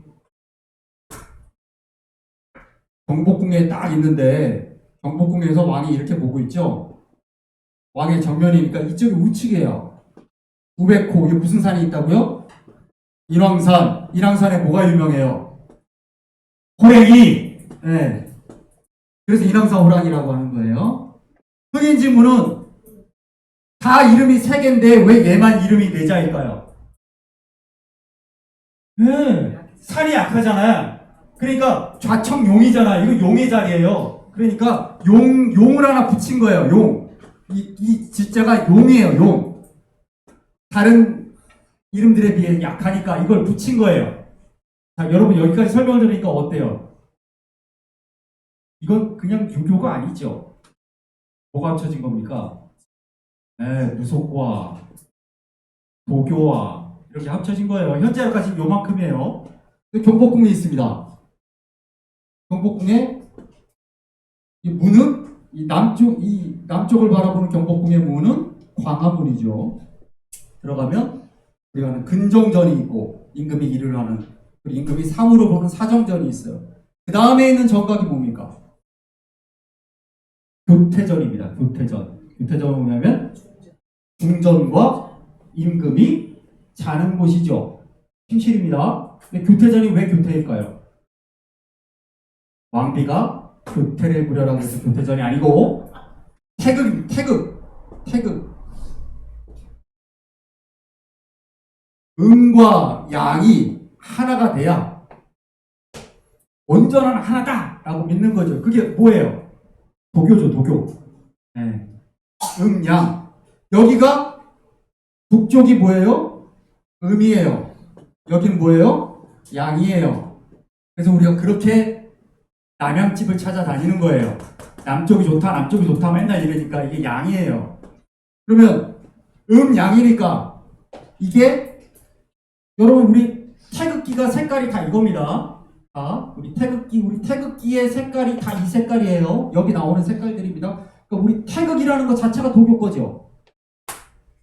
경복궁에 딱 있는데 경복궁에서 왕이 이렇게 보고 있죠. 왕의 정면이니까 이쪽이 우측이에요. 우백호. 이게 무슨 산이 있다고요? 인왕산. 인왕산에 뭐가 유명해요? 호랑이. 네. 그래서 인왕산 호랑이라고 하는 거예요. 흥인지문은 다 이름이 세 개인데 왜 얘만 이름이 네 자일까요? 네. 산이 약하잖아요. 그러니까 좌청용이잖아. 이거 용의 자리예요. 그러니까 용을 하나 붙인 거예요. 용. 이 지자가 용이에요. 용. 다른 이름들에 비해 약하니까 이걸 붙인 거예요. 자, 여러분 여기까지 설명을 드리니까 어때요? 이건 그냥 유교가 아니죠. 뭐가 합쳐진 겁니까? 네, 무속과 도교와 이렇게 합쳐진 거예요. 현재까지 요만큼이에요. 경복궁이 있습니다. 경복궁에 이 문은 이 남쪽을 바라보는 경복궁의 문은 광화문이죠. 들어가면 우리가 근정전이 있고 임금이 일을 하는, 그리고 임금이 상으로 보는 사정전이 있어요. 그 다음에 있는 정각이 뭡니까? 교태전입니다. 교태전. 교태전은 뭐냐면 궁전과 임금이 자는 곳이죠. 침실입니다. 근데 교태전이 왜 교태일까요? 왕비가 교태를 부려라고 해서 교태전이 아니고 태극. 음과 양이 하나가 돼야 온전한 하나다 라고 믿는 거죠. 그게 뭐예요? 도교죠, 도교. 네. 양. 여기가 북쪽이 뭐예요? 음이에요. 여기는 뭐예요? 양이에요. 그래서 우리가 그렇게 남양집을 찾아다니는 거예요. 남쪽이 좋다 맨날 이러니까 이게 양이에요. 그러면 양이니까 이게, 여러분 우리 태극기가 색깔이 다 이겁니다. 자, 우리 태극기의 색깔이 다 이 색깔이에요. 여기 나오는 색깔들입니다. 그러니까 우리 태극이라는 것 자체가 도교 거죠.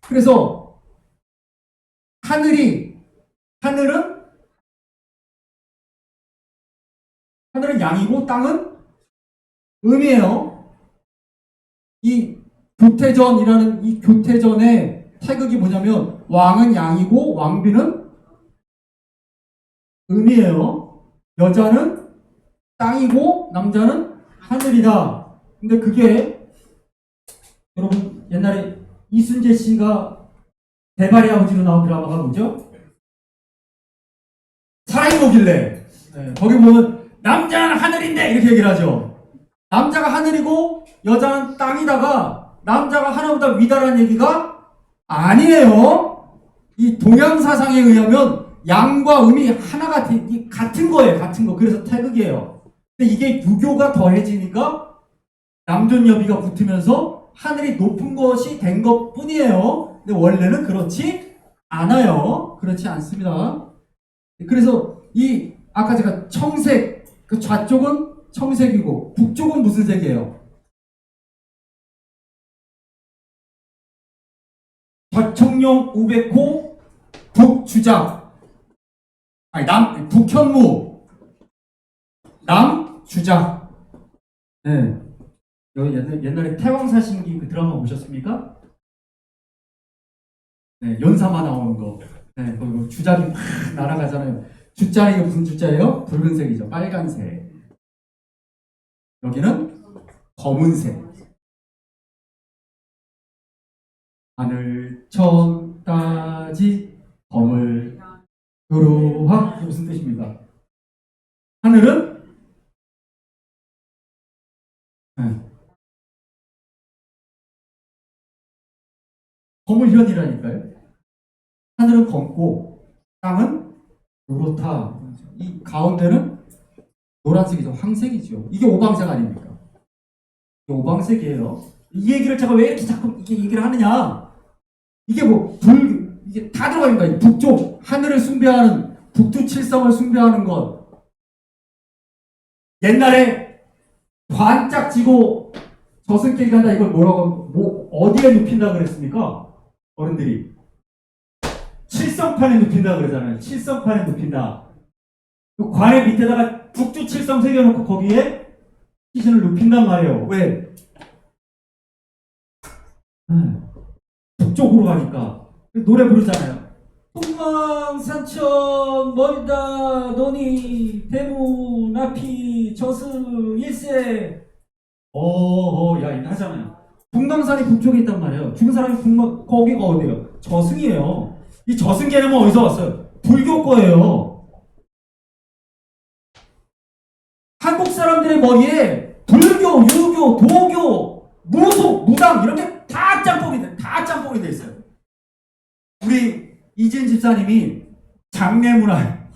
그래서 하늘은 양이고 땅은 음이에요. 이 교태전이라는 이 교태전의 태극이 뭐냐면 왕은 양이고 왕비는 음이에요. 여자는 땅이고 남자는 하늘이다. 근데 그게 여러분 옛날에 이순재 씨가 대발의 아버지로 나온 드라마가 뭐죠? 사랑이 뭐길래. 네, 거기 보면 남자는 하늘인데 이렇게 얘기를 하죠. 남자가 하늘이고 여자는 땅이다가 남자가 하나보다 위다라는 얘기가 아니에요. 이 동양 사상에 의하면 양과 음이 하나가 같은 거예요. 같은 거. 그래서 태극이에요. 근데 이게 유교가 더해지니까 남존여비가 붙으면서 하늘이 높은 것이 된 것 뿐이에요. 근데 원래는 그렇지 않아요. 그렇지 않습니다. 그래서 아까 제가 청색, 그 좌쪽은 청색이고 북쪽은 무슨 색이에요? 좌청룡 우백호 북주작. 북현무 남주작. 네. 여기 옛날에 태왕사신기 그 드라마 보셨습니까? 네, 연사마 나오는 거. 네, 거기 주작이 막 날아가잖아요. 주자는 이거 무슨 주자예요? 붉은색이죠. 빨간색. 여기는 검은색. 하늘 천따지 검을 요로하. 이게 무슨 뜻입니까? 하늘은 검을현이라니까요. 하늘은 검고 땅은 요렇다. 이 가운데는 노란색이죠. 황색이죠. 이게 오방색 아닙니까? 이게 오방색이에요. 이 얘기를 제가 왜 이렇게 자꾸 이렇게 얘기를 하느냐? 이게 이게 다 들어가 있는 거예요. 북쪽 하늘을 숭배하는, 북두칠성을 숭배하는 것. 옛날에 반짝지고 저승길 간다, 이걸 뭐라고, 어디에 눕힌다 그랬습니까? 어른들이 칠성판에 눕힌다 그러잖아요. 칠성판에 눕힌다. 그 관의 밑에다가 북두칠성 새겨놓고 거기에 시신을 눕힌단 말이에요. 왜? 북쪽으로 가니까 노래 부르잖아요. 풍망산천 멀다 너니 대문 앞이 저승 일세. 야, 하잖아요. 북남산이 북쪽에 있단 말이에요. 죽은 사람이 거기가 어디예요? 저승이에요. 이 저승 개념은 어디서 왔어요? 불교 거예요. 한국 사람들의 머리에 불교, 유교, 도교, 무속, 무당 이런 게 다 짬뽕이 돼 있어요. 우리 이진 집사님이 장례문화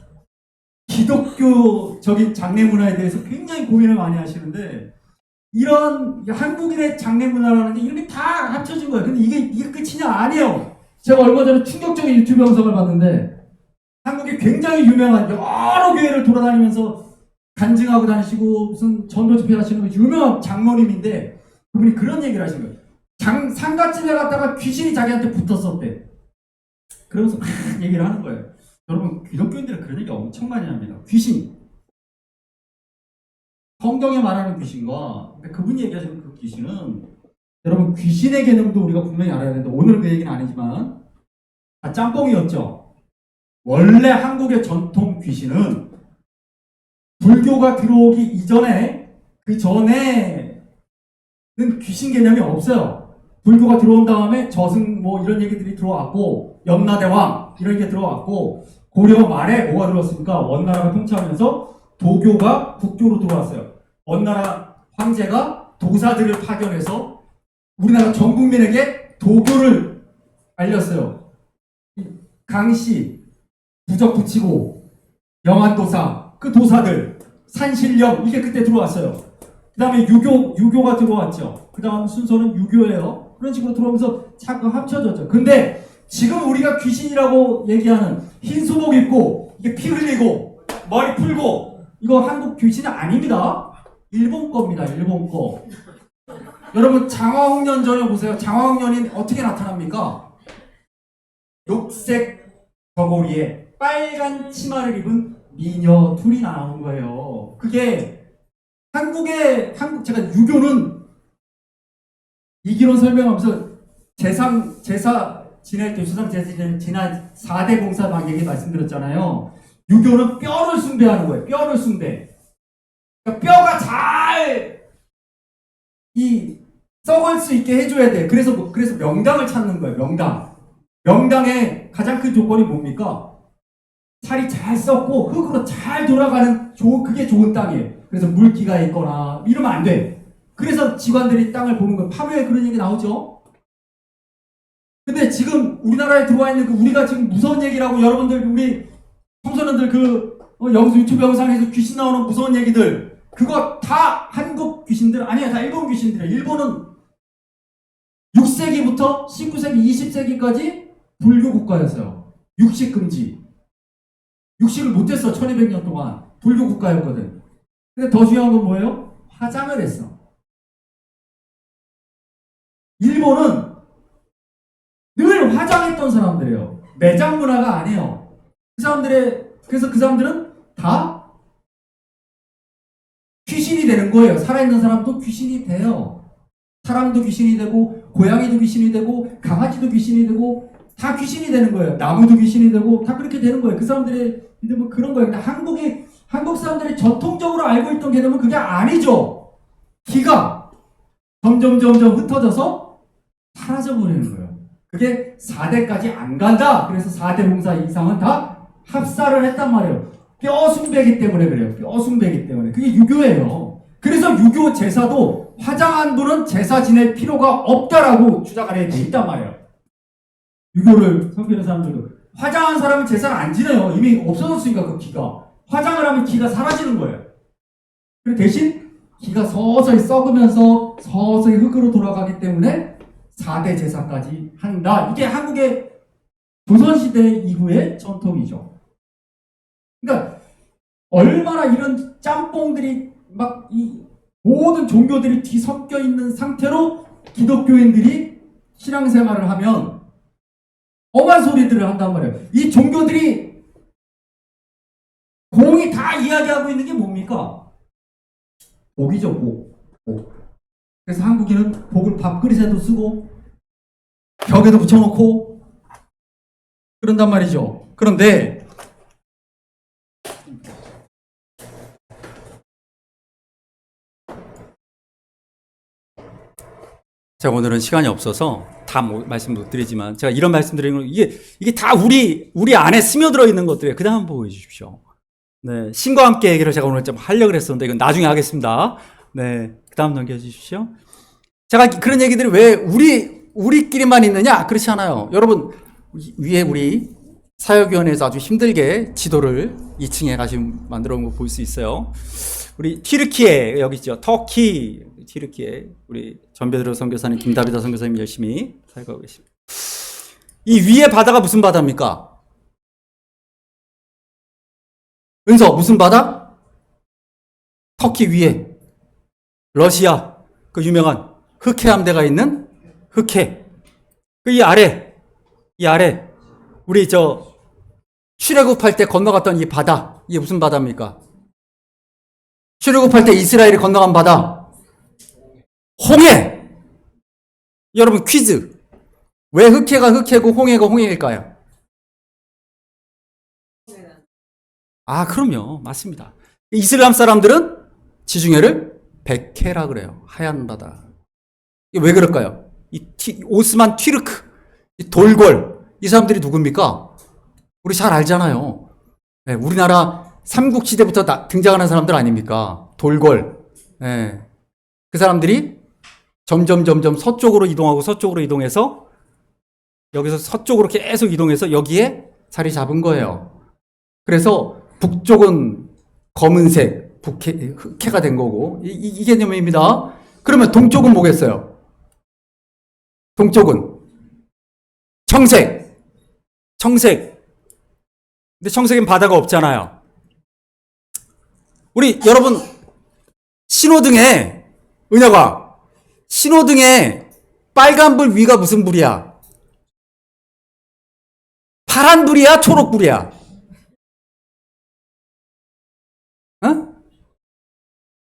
기독교적인 장례 문화에 대해서 굉장히 고민을 많이 하시는데, 이런 한국인의 장례 문화라는 게 이렇게 다 합쳐진 거예요. 근데 이게 끝이냐? 아니에요. 제가 얼마 전에 충격적인 유튜브 영상을 봤는데, 한국에 굉장히 유명한 여러 교회를 돌아다니면서 간증하고 다니시고 무슨 전도 집회 하시는 유명한 장로님인데, 그분이 그런 얘기를 하신 거예요. 상가집에 갔다가 귀신이 자기한테 붙었었대. 그러면서 막 얘기를 하는 거예요. 여러분, 기독교인들은 그런 얘기 엄청 많이 합니다. 귀신. 성경에 말하는 귀신과 그분이 얘기하시는 그 귀신은, 여러분, 귀신의 개념도 우리가 분명히 알아야 되는데, 오늘은 그 얘기는 아니지만 다 짬뽕이었죠. 원래 한국의 전통 귀신은 불교가 들어오기 이전에, 그 전에는 귀신 개념이 없어요. 불교가 들어온 다음에 저승 뭐 이런 얘기들이 들어왔고, 염라대왕 이런 게 들어왔고, 고려 말에 뭐가 들어왔습니까? 원나라가 통치하면서 도교가 국교로 들어왔어요. 원나라 황제가 도사들을 파견해서 우리나라 전 국민에게 도교를 알렸어요. 강씨, 부적 붙이고, 영안도사, 그 도사들, 산신령, 이게 그때 들어왔어요. 그 다음에 유교가 들어왔죠. 그 다음 순서는 유교예요. 그런 식으로 들어오면서 자꾸 합쳐졌죠. 근데 지금 우리가 귀신이라고 얘기하는 흰 수복 입고, 이게 피 흘리고, 머리 풀고, 이거 한국 귀신이 아닙니다. 일본 겁니다. 일본 거. 여러분, 장화홍련 전혀 보세요. 장화홍련이 어떻게 나타납니까? 녹색 저고리에 빨간 치마를 입은 미녀 둘이 나오는 거예요. 그게 제가 유교는 이기론 설명하면서 제사 지낼 때, 주상 제사 지난 4대 공사 막 얘기 말씀드렸잖아요. 유교는 뼈를 숭배하는 거예요. 뼈를 숭배. 그러니까 뼈가 잘 썩을 수 있게 해줘야 돼. 그래서 명당을 찾는 거예요. 명당의 가장 큰 조건이 뭡니까? 살이 잘 썩고 흙으로 잘 돌아가는 그게 좋은 땅이에요. 그래서 물기가 있거나 이러면 안 돼. 그래서 직관들이 땅을 보는 거예요. 파묘에 그런 얘기 나오죠. 근데 지금 우리나라에 들어와 있는 우리가 지금 무서운 얘기라고, 여러분들, 우리 청소년들 여기서 유튜브 영상에서 귀신 나오는 무서운 얘기들, 그거 다 한국 귀신들 아니야. 다 일본 귀신들이에요. 일본은 6세기부터 19세기, 20세기까지 불교 국가였어요. 육식 금지. 육식을 못했어. 1200년 동안. 불교 국가였거든. 근데 더 중요한 건 뭐예요? 화장을 했어. 일본은 늘 화장했던 사람들이에요. 매장 문화가 아니에요. 그래서 그 사람들은 다 귀신이 되는 거예요. 살아있는 사람도 귀신이 돼요. 사람도 귀신이 되고, 고양이도 귀신이 되고, 강아지도 귀신이 되고, 다 귀신이 되는 거예요. 나무도 귀신이 되고, 다 그렇게 되는 거예요. 그 사람들의 믿음은 그런 거예요. 근데 한국 사람들이 전통적으로 알고 있던 개념은 그게 아니죠. 기가 점점 흩어져서 사라져버리는 거예요. 그게 4대까지 안 간다. 그래서 4대 봉사 이상은 다 합사를 했단 말이에요. 뼈 숭배기 때문에 그래요. 뼈 숭배기 때문에. 그게 유교예요. 그래서 유교 제사도 화장한 분은 제사 지낼 필요가 없다라고 주장 안에 돼 있단 말이에요. 유교를 섬기는 사람들도 화장한 사람은 제사를 안 지내요. 이미 없어졌으니까 그 기가. 화장을 하면 기가 사라지는 거예요. 그리고 대신 기가 서서히 썩으면서 서서히 흙으로 돌아가기 때문에 4대 제사까지 한다. 이게 한국의 조선시대 이후의 전통이죠. 그러니까 얼마나 이런 짬뽕들이 막 이 모든 종교들이 뒤섞여 있는 상태로 기독교인들이 신앙생활을 하면 엄한 소리들을 한단 말이에요. 이 종교들이 공이 다 이야기하고 있는 게 뭡니까? 복이죠, 복. 그래서 한국인은 복을 밥그릇에도 쓰고 벽에도 붙여놓고 그런단 말이죠. 그런데 제가 오늘은 시간이 없어서 다 말씀 못 드리지만, 제가 이런 말씀 드리는 건 이게 다 우리 안에 스며들어 있는 것들이에요. 그 다음 보여 주십시오. 네, 신과 함께 얘기를 제가 오늘 좀 하려고 했었는데 이건 나중에 하겠습니다. 네, 그 다음 넘겨주십시오. 제가 그런 얘기들이 왜 우리끼리만 있느냐? 그렇지 않아요. 여러분, 위에 우리 사역위원회에서 아주 힘들게 지도를 2층에 가시고 만들어 온 거 볼 수 있어요. 우리 튀르키예 여기 있죠. 터키 튀르키예 우리 전배드로 선교사님 김다비다 선교사님 열심히 사역하고 계십니다. 이 위에 바다가 무슨 바다입니까? 은서 무슨 바다? 터키 위에 러시아 그 유명한 흑해 함대가 있는 흑해. 그 이 아래 우리 출애굽할 때 건너갔던 이 바다, 이게 무슨 바다입니까? 출애굽할 때 이스라엘이 건너간 바다, 홍해. 여러분 퀴즈. 왜 흑해가 흑해고 홍해가 홍해일까요? 아, 그럼요. 맞습니다. 이슬람 사람들은 지중해를 백해라 그래요. 하얀 바다. 이게 왜 그럴까요? 오스만 튀르크, 이 돌궐, 이 사람들이 누굽니까? 우리 잘 알잖아요. 네, 우리나라 삼국시대부터 등장하는 사람들 아닙니까? 돌궐. 네. 그 사람들이 점점 서쪽으로 이동해서 여기서 서쪽으로 계속 이동해서 여기에 자리 잡은 거예요. 그래서 북쪽은 검은색, 흑해가 된 거고, 이 개념입니다. 그러면 동쪽은 뭐겠어요? 동쪽은 청색. 근데 청색엔 바다가 없잖아요. 우리 여러분 신호등에 은혁아, 신호등에 빨간불 위가 무슨 불이야? 파란불이야? 초록불이야? 어?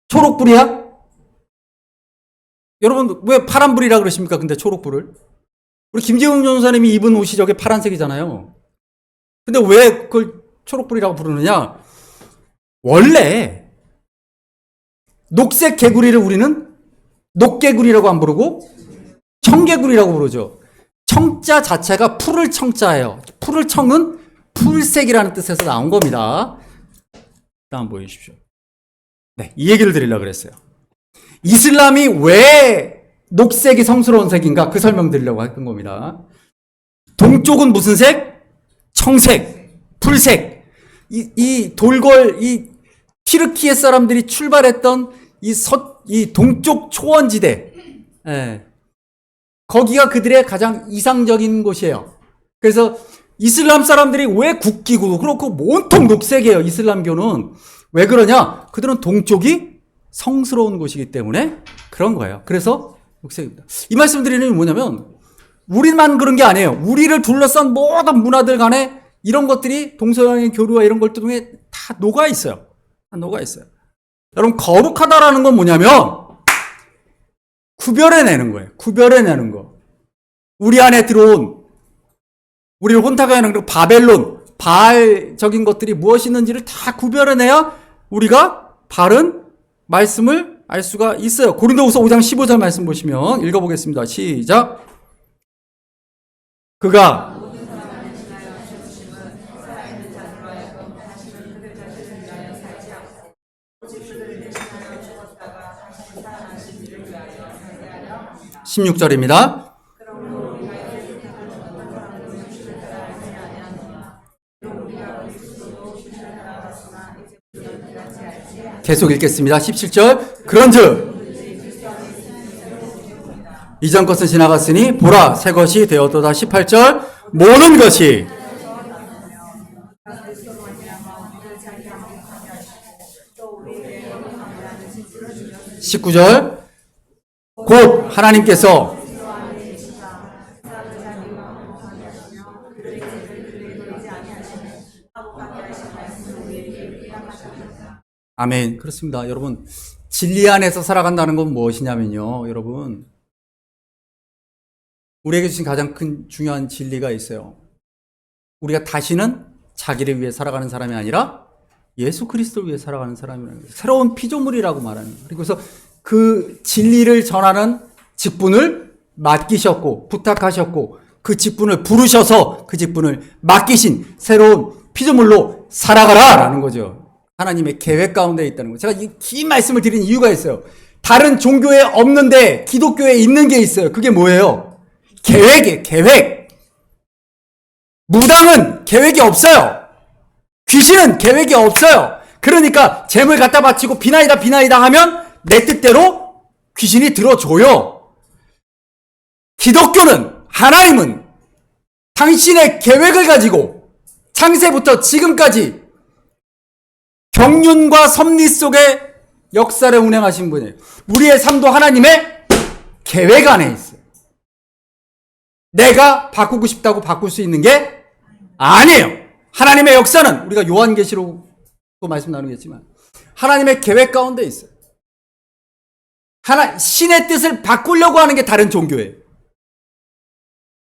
초록불이야? 여러분 왜 파란불이라 그러십니까? 근데 초록불을? 우리 김재웅 전사님이 입은 옷이 저게 파란색이잖아요. 근데 왜 그걸 초록불이라고 부르느냐? 원래 녹색 개구리를 우리는 녹개구리라고 안 부르고 청개구리라고 부르죠. 청자 자체가 푸를 청자예요. 푸를 청은 풀색이라는 뜻에서 나온 겁니다. 다음 보여주십시오. 네, 이 얘기를 드리려고 그랬어요. 이슬람이 왜 녹색이 성스러운 색인가? 그 설명 드리려고 했던 겁니다. 동쪽은 무슨 색? 청색, 풀색. 이 돌궐, 이 튀르키예 사람들이 출발했던 이 동쪽 초원지대. 예. 거기가 그들의 가장 이상적인 곳이에요. 그래서 이슬람 사람들이 왜 국기고 그렇고 온통 녹색이에요. 이슬람교는. 왜 그러냐? 그들은 동쪽이 성스러운 곳이기 때문에 그런 거예요. 그래서 녹색입니다. 이 말씀 드리는 게 뭐냐면 우리만 그런 게 아니에요. 우리를 둘러싼 모든 문화들 간에 이런 것들이 동서양의 교류와 이런 걸 통해 다 녹아 있어요. 다 녹아 있어요. 여러분 거룩하다라는 건 뭐냐면 구별해내는 거예요. 구별해내는 거. 우리 안에 들어온 우리를 혼탁하게 하는 그 바벨론, 바알적인 것들이 무엇이 있는지를 다 구별해내야 우리가 바른 말씀을 알 수가 있어요. 고린도후서 5장 15절 말씀 보시면 읽어보겠습니다. 시작. 그가 16절입니다. 계속 읽겠습니다. 17절. 그런즉 이전 것은 지나갔으니 보라 새 것이 되었도다. 18절. 모든 것이 19절. 곧 하나님께서 아멘. 그렇습니다. 여러분 진리 안에서 살아간다는 건 무엇이냐면요. 여러분 우리에게 주신 가장 큰 중요한 진리가 있어요. 우리가 다시는 자기를 위해 살아가는 사람이 아니라 예수 그리스도를 위해 살아가는 사람이라는 거예요. 새로운 피조물이라고 말하는 거예요. 그래서 그 진리를 전하는 직분을 맡기셨고 부탁하셨고 그 직분을 부르셔서 그 직분을 맡기신 새로운 피조물로 살아가라라는 거죠. 하나님의 계획 가운데 있다는 거예요. 제가 이 긴 말씀을 드린 이유가 있어요. 다른 종교에 없는데 기독교에 있는 게 있어요. 그게 뭐예요? 계획이에요. 계획. 무당은 계획이 없어요. 귀신은 계획이 없어요. 그러니까 재물 갖다 바치고 비나이다 하면 내 뜻대로 귀신이 들어줘요. 기독교는, 하나님은 당신의 계획을 가지고 창세부터 지금까지 경륜과 섭리 속에 역사를 운행하신 분이에요. 우리의 삶도 하나님의 계획 안에 있어요. 내가 바꾸고 싶다고 바꿀 수 있는 게 아니에요. 하나님의 역사는 우리가 요한계시록도 말씀 나누겠지만 하나님의 계획 가운데 있어요. 신의 뜻을 바꾸려고 하는 게 다른 종교예요.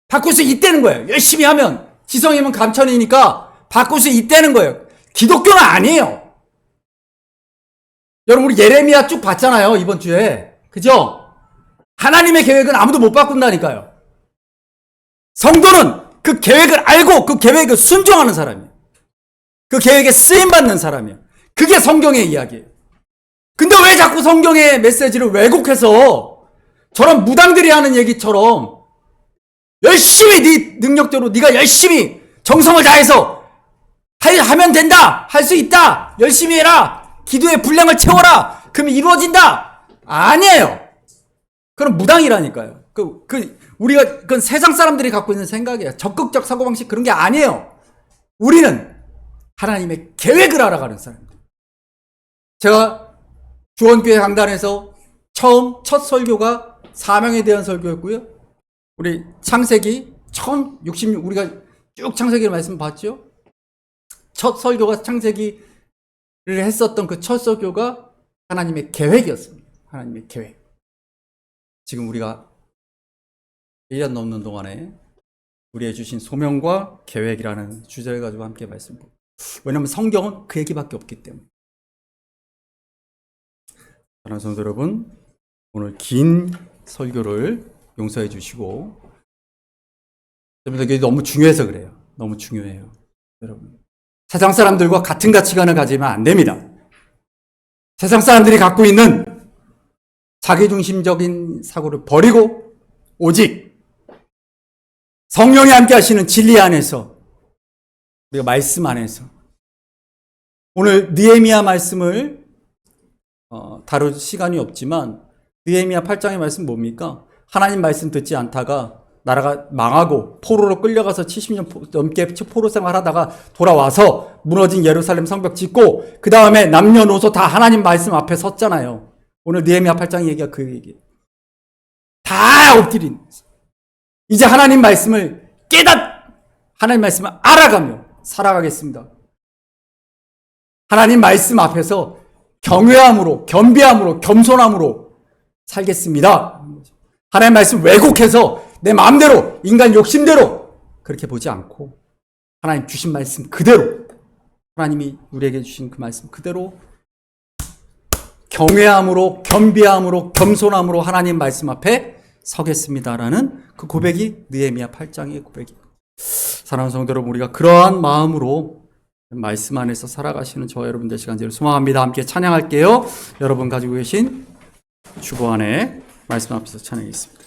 바꿀 수 있다는 거예요. 열심히 하면 지성이면 감천이니까 바꿀 수 있다는 거예요. 기독교는 아니에요. 여러분 우리 예레미야 쭉 봤잖아요. 이번 주에. 그죠? 하나님의 계획은 아무도 못 바꾼다니까요. 성도는 그 계획을 알고 그 계획을 순종하는 사람이에요. 그 계획에 쓰임받는 사람이에요. 그게 성경의 이야기예요. 근데 왜 자꾸 성경의 메시지를 왜곡해서 저런 무당들이 하는 얘기처럼 열심히 네 능력대로 네가 열심히 정성을 다해서 하면 된다. 할 수 있다. 열심히 해라. 기도의 분량을 채워라. 그럼 이루어진다. 아니에요. 그럼 무당이라니까요. 우리가 그건 세상 사람들이 갖고 있는 생각이에요. 적극적 사고방식 그런 게 아니에요. 우리는 하나님의 계획을 알아가는 사람입니다. 제가 주원교회 강단에서 첫 설교가 사명에 대한 설교였고요. 우리 창세기 1066 우리가 쭉 창세기를 말씀 봤죠. 첫 설교가 창세기를 했었던 그 첫 설교가 하나님의 계획이었습니다. 하나님의 계획. 지금 우리가 1년 넘는 동안에 우리의 주신 소명과 계획이라는 주제를 가지고 함께 말씀드립니다. 왜냐하면 성경은 그 얘기밖에 없기 때문에. 사랑하는 성도 여러분, 오늘 긴 설교를 용서해 주시고, 이게 너무 중요해서 그래요. 너무 중요해요. 여러분, 세상 사람들과 같은 가치관을 가지면 안 됩니다. 세상 사람들이 갖고 있는 자기중심적인 사고를 버리고 오직 성령이 함께 하시는 진리 안에서 우리가 말씀 안에서 오늘 느헤미야 말씀을 다룰 시간이 없지만 느헤미야 8장의 말씀 뭡니까? 하나님 말씀 듣지 않다가 나라가 망하고 포로로 끌려가서 70년 넘게 포로 생활하다가 돌아와서 무너진 예루살렘 성벽 짓고 그 다음에 남녀노소 다 하나님 말씀 앞에 섰잖아요. 오늘 느헤미야 8장 얘기가 그 얘기예요. 다 엎드린 이제 하나님 말씀을 하나님 말씀을 알아가며 살아가겠습니다. 하나님 말씀 앞에서 경외함으로, 겸비함으로, 겸손함으로 살겠습니다. 하나님 말씀 왜곡해서 내 마음대로, 인간 욕심대로 그렇게 보지 않고 하나님 주신 말씀 그대로, 하나님이 우리에게 주신 그 말씀 그대로 경외함으로, 겸비함으로, 겸손함으로 하나님 말씀 앞에 서겠습니다라는 그 고백이 느헤미야 8장의 고백입니다. 사랑하는 성도 여러분, 우리가 그러한 마음으로 말씀 안에서 살아가시는 저와 여러분 되시간지를 소망합니다. 함께 찬양할게요. 여러분 가지고 계신 주보 안에 말씀 앞에서 찬양하겠습니다.